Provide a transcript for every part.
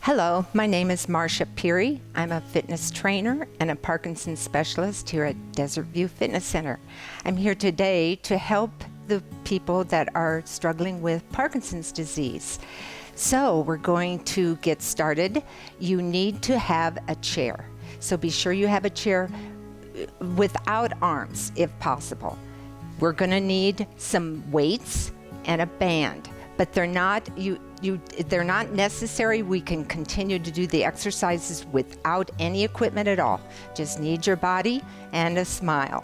Hello, my name is Marcia Pirie. I'm a fitness trainer and a Parkinson specialist here at Desert View Fitness Center. I'm here today to help the people that are struggling with Parkinson's disease. So we're going to get started. You need to have a chair. So be sure you have a chair without arms if possible. We're going to need some weights and a band, but they're not they're not necessary. We can continue to do the exercises without any equipment at all. Just need your body and a smile.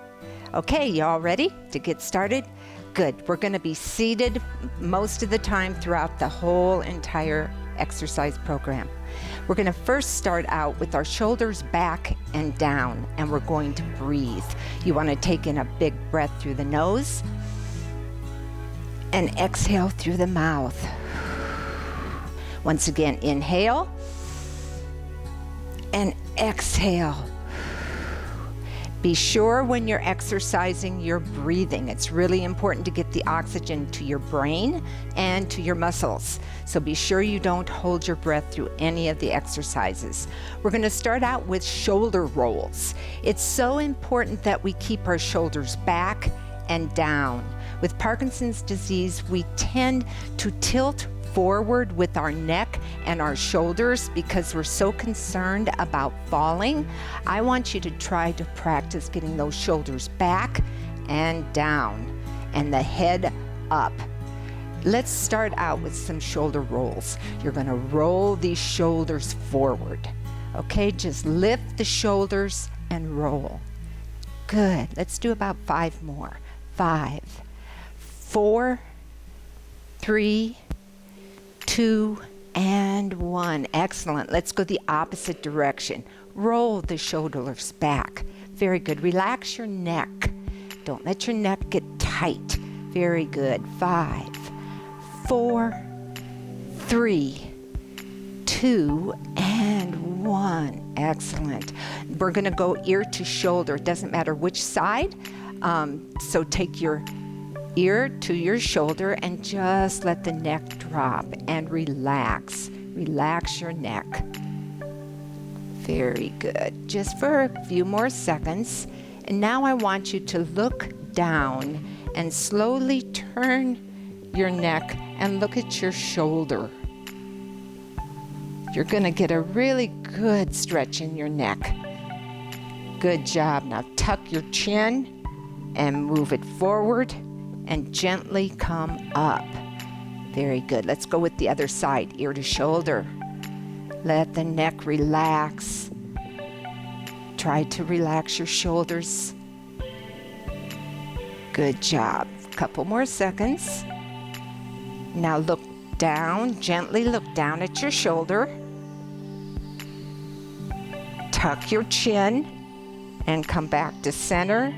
Okay, you all ready to get started? Good. We're going to be seated most of the time throughout the whole entire exercise program. We're going to first start out with our shoulders back and down, and we're going to breathe. You want to take in a big breath through the nose and exhale through the mouth. Once again, inhale and exhale. Be sure when you're exercising, you're breathing. It's really important to get the oxygen to your brain and to your muscles. So be sure you don't hold your breath through any of the exercises. We're going to start out with shoulder rolls. It's so important that we keep our shoulders back and down. With Parkinson's disease, we tend to tilt forward with our neck and our shoulders because we're so concerned about falling. I want you to try to practice getting those shoulders back and down and the head up. Let's start out with some shoulder rolls. You're going to roll these shoulders forward. Okay, just lift the shoulders and roll. Good. Let's do about 5 more. 5, 4, 3, 2, and 1. Excellent. Let's go the opposite direction. Roll the shoulders back. Very good. Relax your neck. Don't let your neck get tight. Very good. 5, 4, 3, 2, and 1. Excellent. We're going to go ear to shoulder. It doesn't matter which side. So take your ear to your shoulder and just let the neck drop and relax. Relax your neck. Very good. Just for a few more seconds. And now I want you to look down and slowly turn your neck and look at your shoulder. You're going to get a really good stretch in your neck. Good job. Now tuck your chin and move it forward and gently come up. Very good. Let's go with the other side, ear to shoulder. Let the neck relax. Try to relax your shoulders. Good job. Couple more seconds. Now look down, gently look down at your shoulder. Tuck your chin and come back to center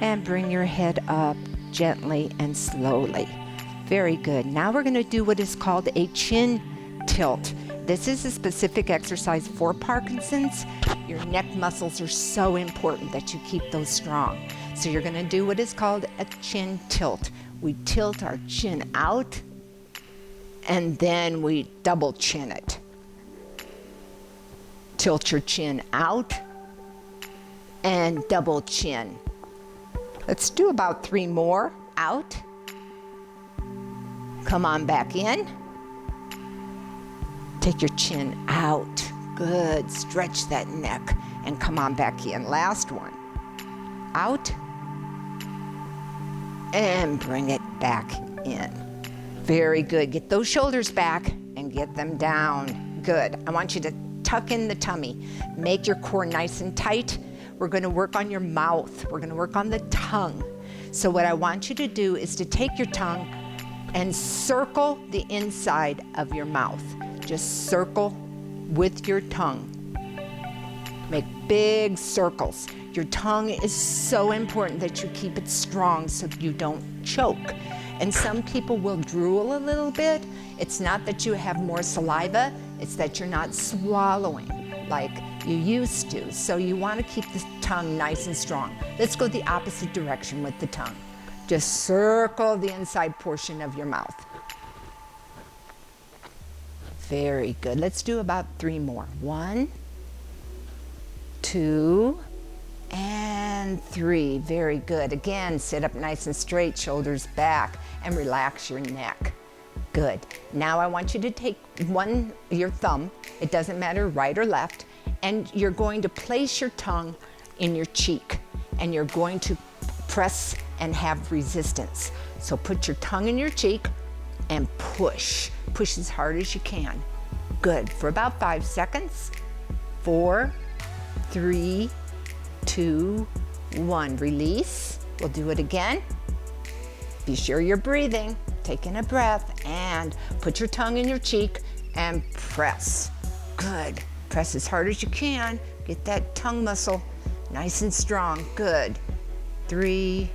and bring your head up gently and slowly. Very good. Now we're going to do what is called a chin tilt. This is a specific exercise for Parkinson's. Your neck muscles are so important that you keep those strong. So you're going to do what is called a chin tilt. We tilt our chin out and then we double chin it. Tilt your chin out and double chin. Let's do about 3 more. Out. Come on back in. Take your chin out. Good. Stretch that neck and come on back in. Last one. Out. And bring it back in. Very good. Get those shoulders back and get them down. Good. I want you to tuck in the tummy. Make your core nice and tight. We're going to work on your mouth. We're going to work on the tongue. So what I want you to do is to take your tongue and circle the inside of your mouth. Just circle with your tongue. Make big circles. Your tongue is so important that you keep it strong so you don't choke. And some people will drool a little bit. It's not that you have more saliva, it's that you're not swallowing like you used to. So you want to keep the tongue nice and strong. Let's go the opposite direction with the tongue. Just circle the inside portion of your mouth. Very good. Let's do about 3 more. 1, 2, and 3. Very good. Again, sit up nice and straight, shoulders back, and relax your neck. Good. Now I want you to take your thumb, it doesn't matter right or left, and you're going to place your tongue in your cheek, and you're going to press and have resistance. So put your tongue in your cheek and push. Push as hard as you can. Good. For about 5 seconds. 4, 3, 2, 1. Release. We'll do it again. Be sure you're breathing. Taking a breath and put your tongue in your cheek and press. Good. Press as hard as you can. Get that tongue muscle nice and strong. Good. 3,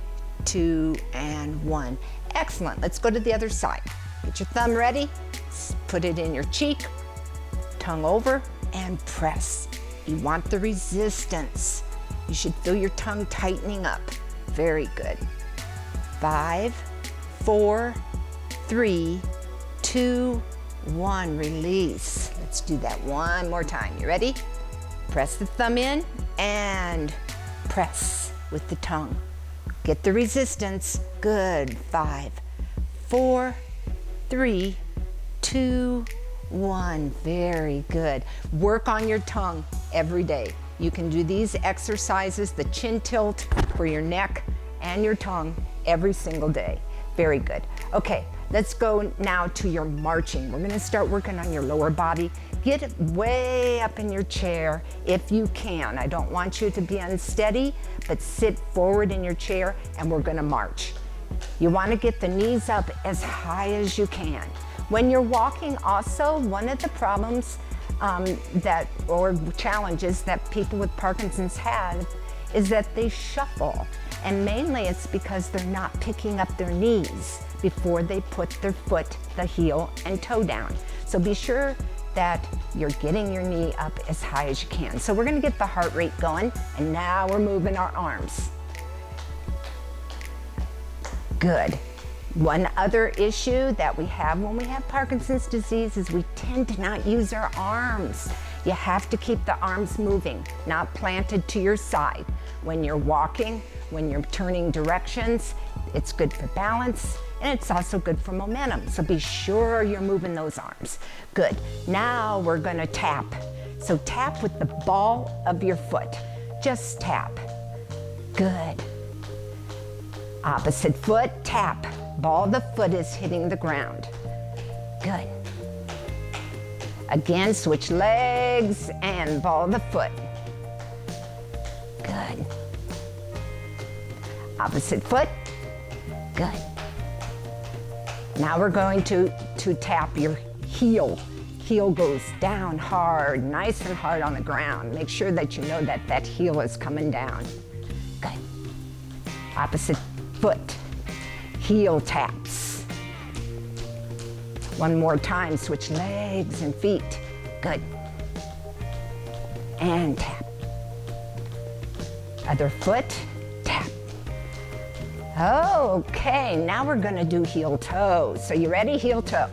2, and 1. Excellent. Let's go to the other side. Get your thumb ready. Put it in your cheek. Tongue over and press. You want the resistance. You should feel your tongue tightening up. Very good. 5, 4, 3, 2, 1. Release. Let's do that one more time. You ready? Press the thumb in and press with the tongue. Get the resistance. Good. 5, 4, 3, 2, 1. Very good. Work on your tongue every day. You can do these exercises, the chin tilt for your neck and your tongue every single day. Very good. Okay, let's go now to your marching. We're gonna start working on your lower body. Get way up in your chair if you can. I don't want you to be unsteady, but sit forward in your chair and we're gonna march. You wanna get the knees up as high as you can. When you're walking also, one of the problems or challenges that people with Parkinson's have is that they shuffle. And mainly it's because they're not picking up their knees before they put their foot, the heel, and toe down. So be sure that you're getting your knee up as high as you can. So we're gonna get the heart rate going, and now we're moving our arms. Good. One other issue that we have when we have Parkinson's disease is we tend to not use our arms. You have to keep the arms moving, not planted to your side. When you're walking, when you're turning directions, it's good for balance and it's also good for momentum. So be sure you're moving those arms. Good. Now we're gonna tap. So tap with the ball of your foot. Just tap. Good. Opposite foot, tap. Ball of the foot is hitting the ground. Good. Again, switch legs and ball of the foot. Good. Opposite foot. Good. Now we're going to tap your heel. Heel goes down hard, nice and hard on the ground. Make sure that you know that that heel is coming down. Good. Opposite foot. Heel taps. One more time, switch legs and feet. Good. And tap. Other foot, tap. Okay, now we're gonna do heel toe. So you ready? Heel toe.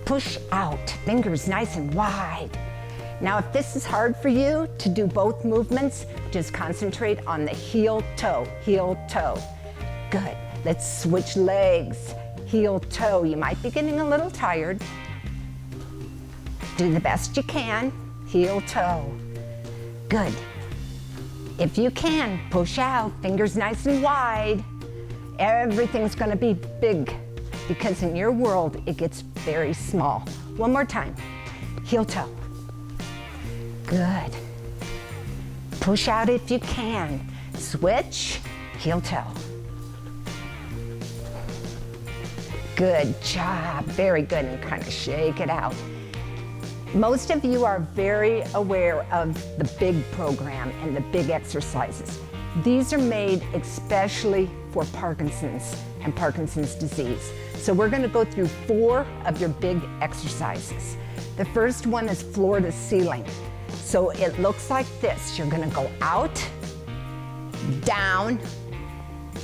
Push out, fingers nice and wide. Now if this is hard for you to do both movements, just concentrate on the heel toe, heel toe. Good. Let's switch legs, heel toe. You might be getting a little tired. Do the best you can, heel toe. Good. If you can, push out, fingers nice and wide. Everything's gonna be big because in your world, it gets very small. One more time, heel toe. Good. Push out if you can. Switch, heel toe. Good job, very good, and kind of shake it out. Most of you are very aware of the big program and the big exercises. These are made especially for Parkinson's and Parkinson's disease. So we're gonna go through 4 of your big exercises. The first one is floor to ceiling. So it looks like this. You're gonna go out, down,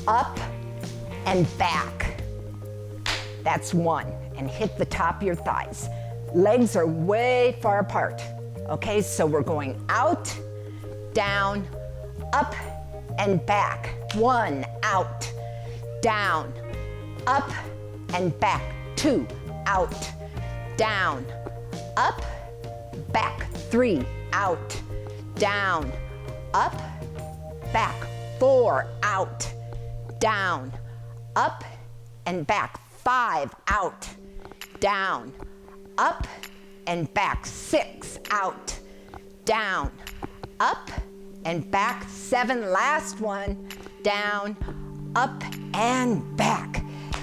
up, and back. That's 1, and hit the top of your thighs. Legs are way far apart. Okay, so we're going out, down, up, and back. 1, out, down, up, and back. 2, out, down, up, back. 3, out, down, up, back. 4, out, down, up, and back. 5, out, down, up, and back. 6, out, down, up, and back. 7, last one, down, up, and back.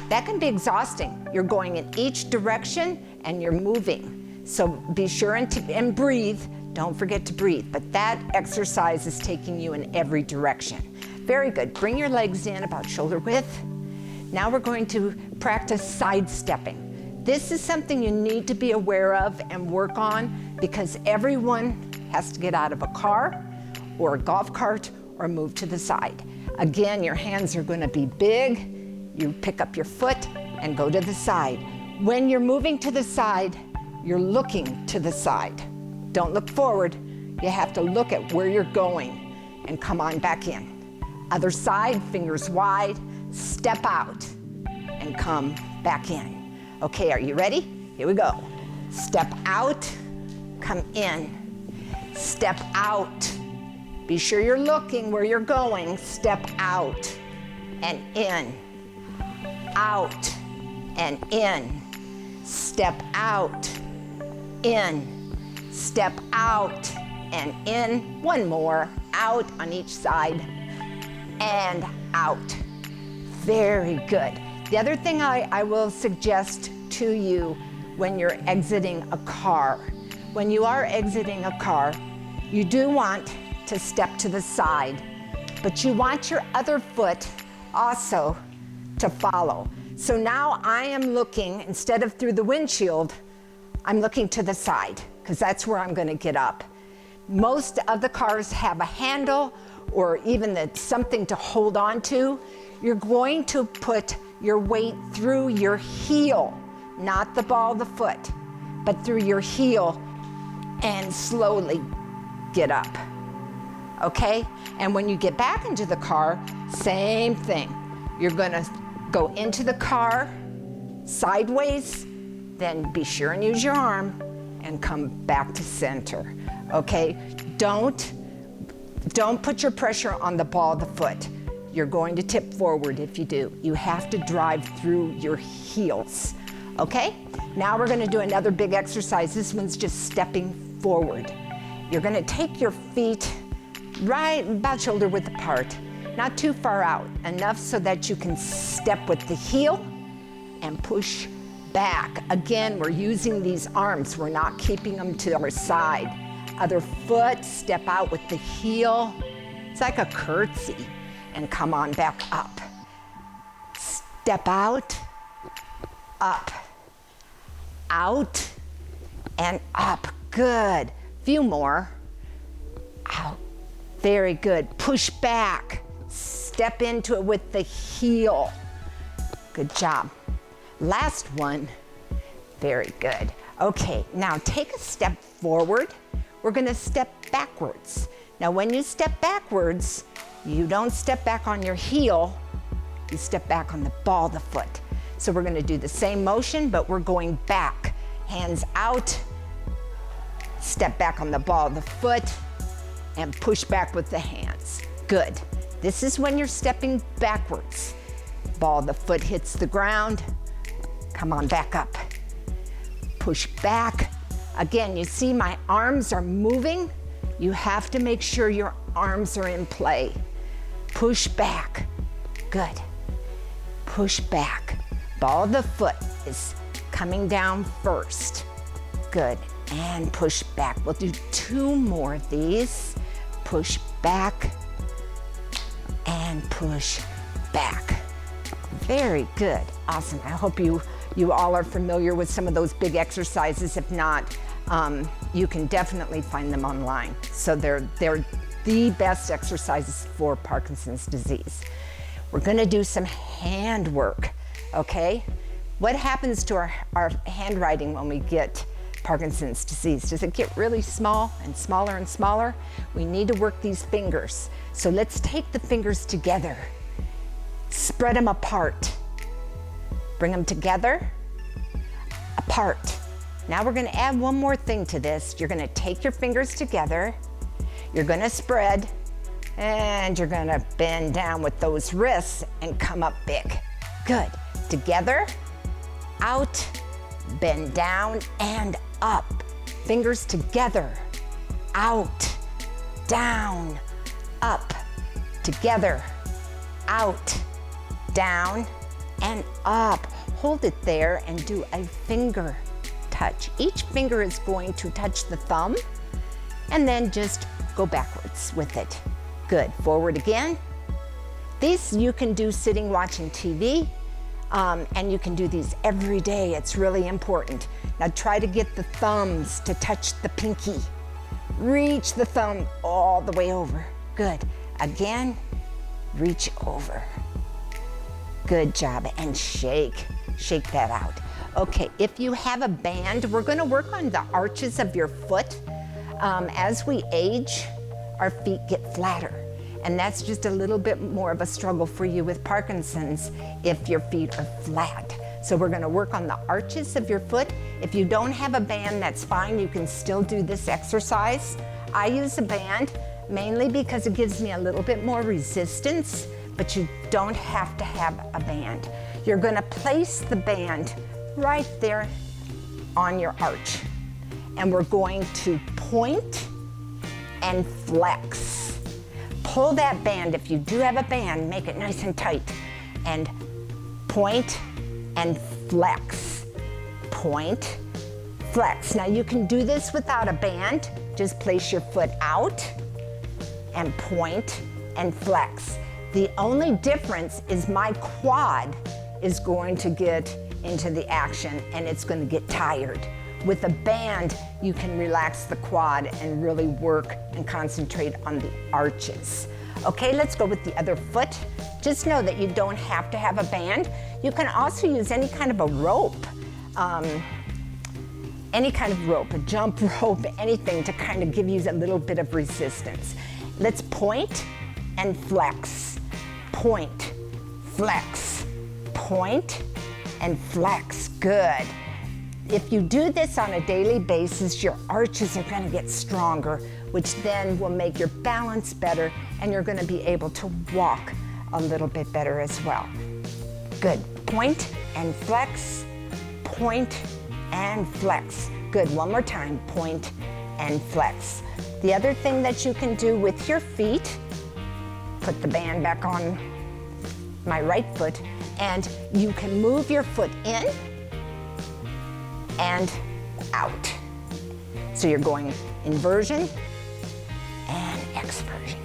That can be exhausting. You're going in each direction and you're moving. So be sure and breathe. Don't forget to breathe. But that exercise is taking you in every direction. Very good. Bring your legs in about shoulder width. Now we're going to practice sidestepping. This is something you need to be aware of and work on because everyone has to get out of a car or a golf cart or move to the side. Again, your hands are going to be big. You pick up your foot and go to the side. When you're moving to the side, you're looking to the side. Don't look forward. You have to look at where you're going and come on back in. Other side, fingers wide, step out and come back in. Okay, are you ready? Here we go. Step out, come in. Step out. Be sure you're looking where you're going. Step out and in. Out and in. Step out, in. Step out and in. One more. Out on each side and out. Very good. The other thing I will suggest to you when you're exiting a car, when you are exiting a car, you do want to step to the side, but you want your other foot also to follow. So now I am looking, instead of through the windshield, I'm looking to the side, because that's where I'm going to get up. Most of the cars have a handle or even something to hold on to. You're going to put your weight through your heel, not the ball of the foot, but through your heel and slowly get up. Okay? And when you get back into the car, same thing. You're going to go into the car sideways, then be sure and use your arm and come back to center. Okay? Don't put your pressure on the ball of the foot. You're going to tip forward if you do. You have to drive through your heels. Okay? Now we're going to do another big exercise. This one's just stepping forward. You're going to take your feet right about shoulder width apart, not too far out, enough so that you can step with the heel and push back. Again, we're using these arms. We're not keeping them to our side. Other foot, step out with the heel. It's like a curtsy. And come on back up. Step out, up, out, and up. Good. Few more. Out. Very good. Push back. Step into it with the heel. Good job. Last one. Very good. Okay, now take a step forward. We're going to step backwards. Now, when you step backwards, you don't step back on your heel, you step back on the ball of the foot. So we're going to do the same motion, but we're going back. Hands out, step back on the ball of the foot, and push back with the hands. Good. This is when you're stepping backwards. Ball of the foot hits the ground. Come on back up. Push back. Again, you see my arms are moving. You have to make sure your arms are in play. Push back. Good. Push back. Ball of the foot is coming down first. Good. And push back. We'll do 2 more of these. Push back and push back. Very good. Awesome. I hope you all are familiar with some of those big exercises. If not, you can definitely find them online. So they're the best exercises for Parkinson's disease. We're going to do some hand work, okay? What happens to our handwriting when we get Parkinson's disease? Does it get really small and smaller and smaller? We need to work these fingers. So let's take the fingers together. Spread them apart. Bring them together, apart. Now we're gonna add one more thing to this. You're gonna take your fingers together, you're gonna spread, and you're gonna bend down with those wrists and come up big. Good. Together, out, bend down and up. Fingers together, out, down, up. Together, out, down, and up. Hold it there and do a finger touch. Each finger is going to touch the thumb, and then just go backwards with it. Good. Forward again. These you can do sitting watching TV, and you can do these every day. It's really important. Now try to get the thumbs to touch the pinky. Reach the thumb all the way over. Good. Again, reach over. Good job. And shake that out. Okay, if you have a band, we're gonna work on the arches of your foot. As we age, our feet get flatter. And that's just a little bit more of a struggle for you with Parkinson's if your feet are flat. So we're gonna work on the arches of your foot. If you don't have a band, that's fine. You can still do this exercise. I use a band mainly because it gives me a little bit more resistance, but you don't have to have a band. You're gonna place the band right there on your arch. And we're going to point and flex. Pull that band. If you do have a band, make it nice and tight. And point and flex. Point, flex. Now you can do this without a band. Just place your foot out and point and flex. The only difference is my quad is going to get into the action and it's going to get tired. With a band, you can relax the quad and really work and concentrate on the arches. Okay, let's go with the other foot. Just know that you don't have to have a band. You can also use any kind of a rope, a jump rope, anything to kind of give you a little bit of resistance. Let's point and flex. Point, flex, point, and flex. Good. If you do this on a daily basis, your arches are going to get stronger, which then will make your balance better, and you're going to be able to walk a little bit better as well. Good. Point and flex, point and flex. Good. One more time. Point and flex. The other thing that you can do with your feet, put the band back on my right foot, and you can move your foot in and out. So you're going inversion and exversion.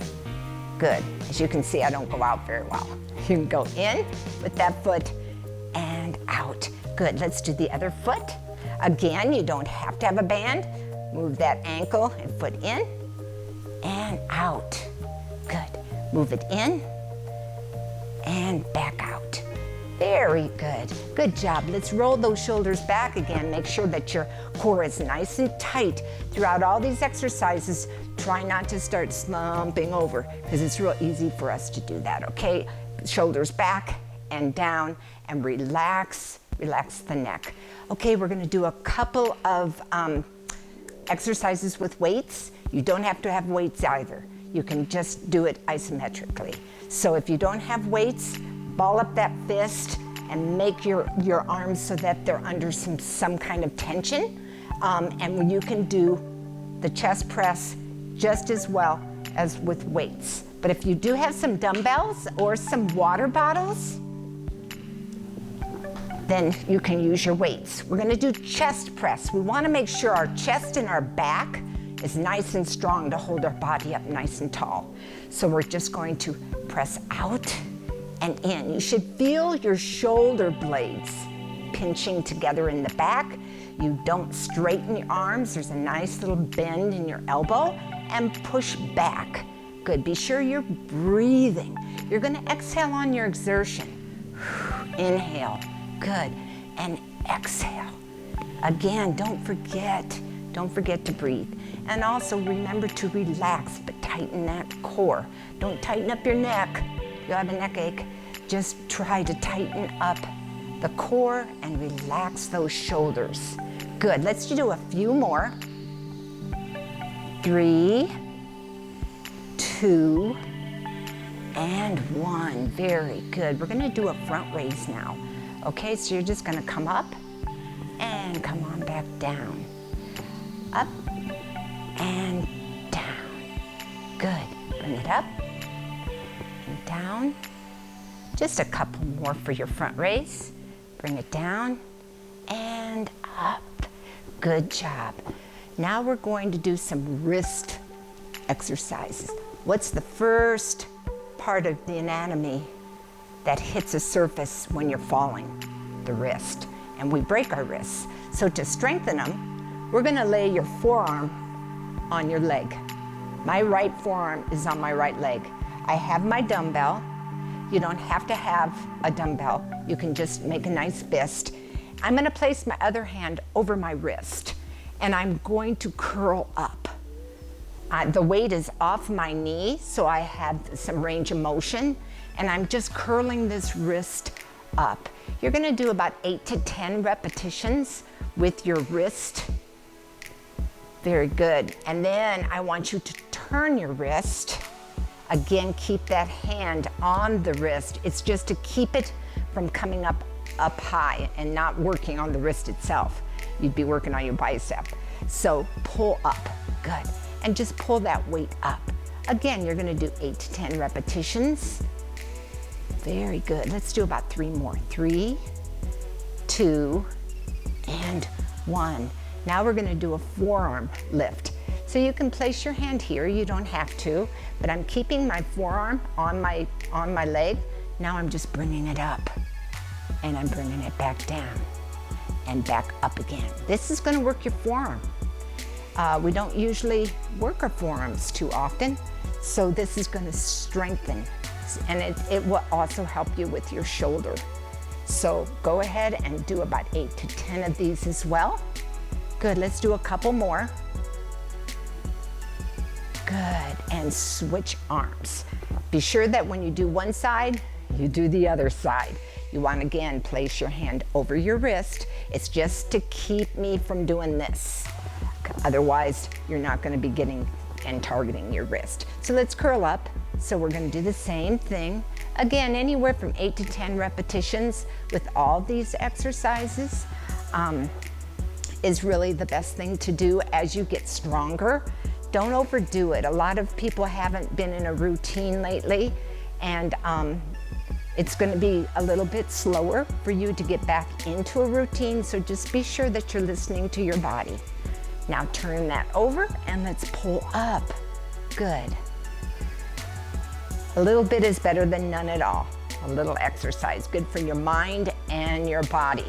Good. As you can see, I don't go out very well. You can go in with that foot and out. Good. Let's do the other foot. Again, you don't have to have a band. Move that ankle and foot in and out. Good. Move it in and back out. Very good. Good job. Let's roll those shoulders back again. Make sure that your core is nice and tight throughout all these exercises. Try not to start slumping over because it's real easy for us to do that, okay? Shoulders back and down and relax the neck. Okay, we're gonna do a couple of exercises with weights. You don't have to have weights either. You can just do it isometrically. So if you don't have weights, ball up that fist and make your arms so that they're under some kind of tension. And you can do the chest press just as well as with weights. But if you do have some dumbbells or some water bottles, then you can use your weights. We're gonna do chest press. We wanna make sure our chest and our back is nice and strong to hold our body up nice and tall. So we're just going to press out and in. You should feel your shoulder blades pinching together in the back. You don't straighten your arms. There's a nice little bend in your elbow and push back. Good, be sure you're breathing. You're gonna exhale on your exertion. Inhale, good, and exhale. Again, don't forget to breathe. And also remember to relax, but tighten that core. Don't tighten up your neck. If you have a neck ache, just try to tighten up the core and relax those shoulders. Good, let's do a few more. 3, 2, and 1. Very good. We're gonna do a front raise now. Okay, so you're just gonna come up and come on back down. Up and down. Good. Bring it up and down. Just a couple more for your front raise. Bring it down and up. Good job. Now we're going to do some wrist exercises. What's the first part of the anatomy that hits a surface when you're falling? The wrist. And we break our wrists. So to strengthen them, we're gonna lay your forearm on your leg. My right forearm is on my right leg. I have my dumbbell. You don't have to have a dumbbell. You can just make a nice fist. I'm gonna place my other hand over my wrist, and I'm going to curl up. The weight is off my knee, so I have some range of motion, and I'm just curling this wrist up. You're gonna do about 8 to 10 repetitions with your wrist. Very good. And then I want you to turn your wrist. Again, keep that hand on the wrist. It's just to keep it from coming up high and not working on the wrist itself. You'd be working on your bicep. So pull up, good. And just pull that weight up. Again, you're gonna do 8 to 10 repetitions. Very good. Let's do about 3 more. 3, 2, and 1. Now we're gonna do a forearm lift. So you can place your hand here, you don't have to, but I'm keeping my forearm on my leg. Now I'm just bringing it up, and I'm bringing it back down, and back up again. This is gonna work your forearm. We don't usually work our forearms too often, so this is gonna strengthen, and it will also help you with your shoulder. So go ahead and do about 8 to 10 of these as well. Good, let's do a couple more. Good, and switch arms. Be sure that when you do one side, you do the other side. You want to, again, place your hand over your wrist. It's just to keep me from doing this. Otherwise, you're not going to be getting and targeting your wrist. So let's curl up. So we're going to do the same thing. Again, anywhere from 8 to 10 repetitions with all these exercises is really the best thing to do as you get stronger. Don't overdo it. A lot of people haven't been in a routine lately, and it's going to be a little bit slower for you to get back into a routine, so just be sure that you're listening to your body. Now turn that over and let's pull up. Good. A little bit is better than none at all. A little exercise, good for your mind and your body.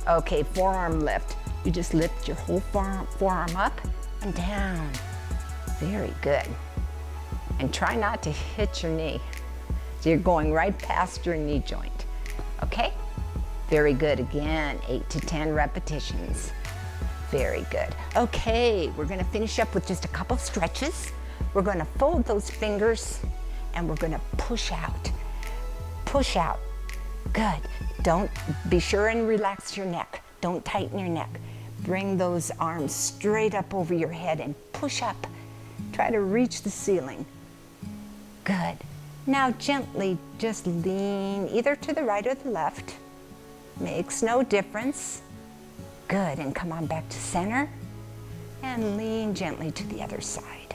Okay, forearm lift. You just lift your whole forearm up and down. Very good. And try not to hit your knee. So you're going right past your knee joint. Okay? Very good. Again, 8 to 10 repetitions. Very good. Okay, we're gonna finish up with just a couple stretches. We're gonna fold those fingers and we're gonna push out. Push out. Good. Don't be sure and relax your neck. Don't tighten your neck. Bring those arms straight up over your head and push up. Try to reach the ceiling. Good. Now gently just lean either to the right or the left. Makes no difference. Good, and come on back to center and lean gently to the other side.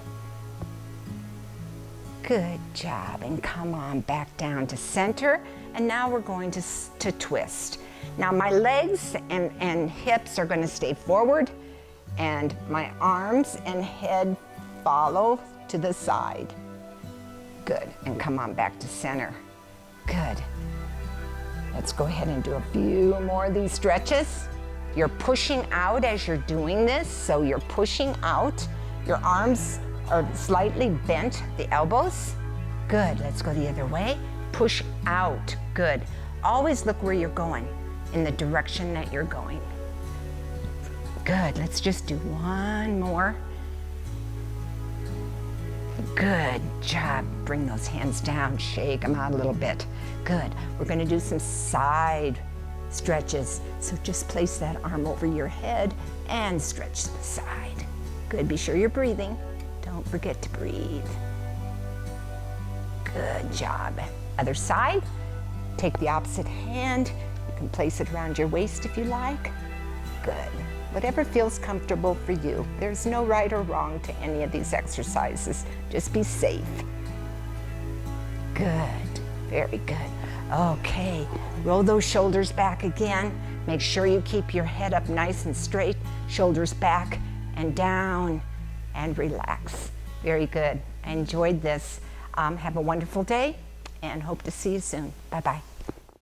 Good job, and come on back down to center. And now we're going to twist. Now my legs and hips are gonna stay forward, and my arms and head follow to the side. Good, and come on back to center. Good. Let's go ahead and do a few more of these stretches. You're pushing out as you're doing this, so you're pushing out. Your arms are slightly bent, the elbows. Good, let's go the other way. Push out, good. Always look where you're going, in the direction that you're going. Good, let's just do one more. Good job. Bring those hands down, shake them out a little bit. Good. We're gonna do some side stretches. So just place that arm over your head and stretch to the side. Good, be sure you're breathing. Don't forget to breathe. Good job. Other side, take the opposite hand. You can place it around your waist if you like. Good. Whatever feels comfortable for you. There's no right or wrong to any of these exercises. Just be safe. Good, very good. Okay, roll those shoulders back again. Make sure you keep your head up nice and straight, shoulders back and down, and relax. Very good. I enjoyed this. Have a wonderful day and hope to see you soon. Bye-bye.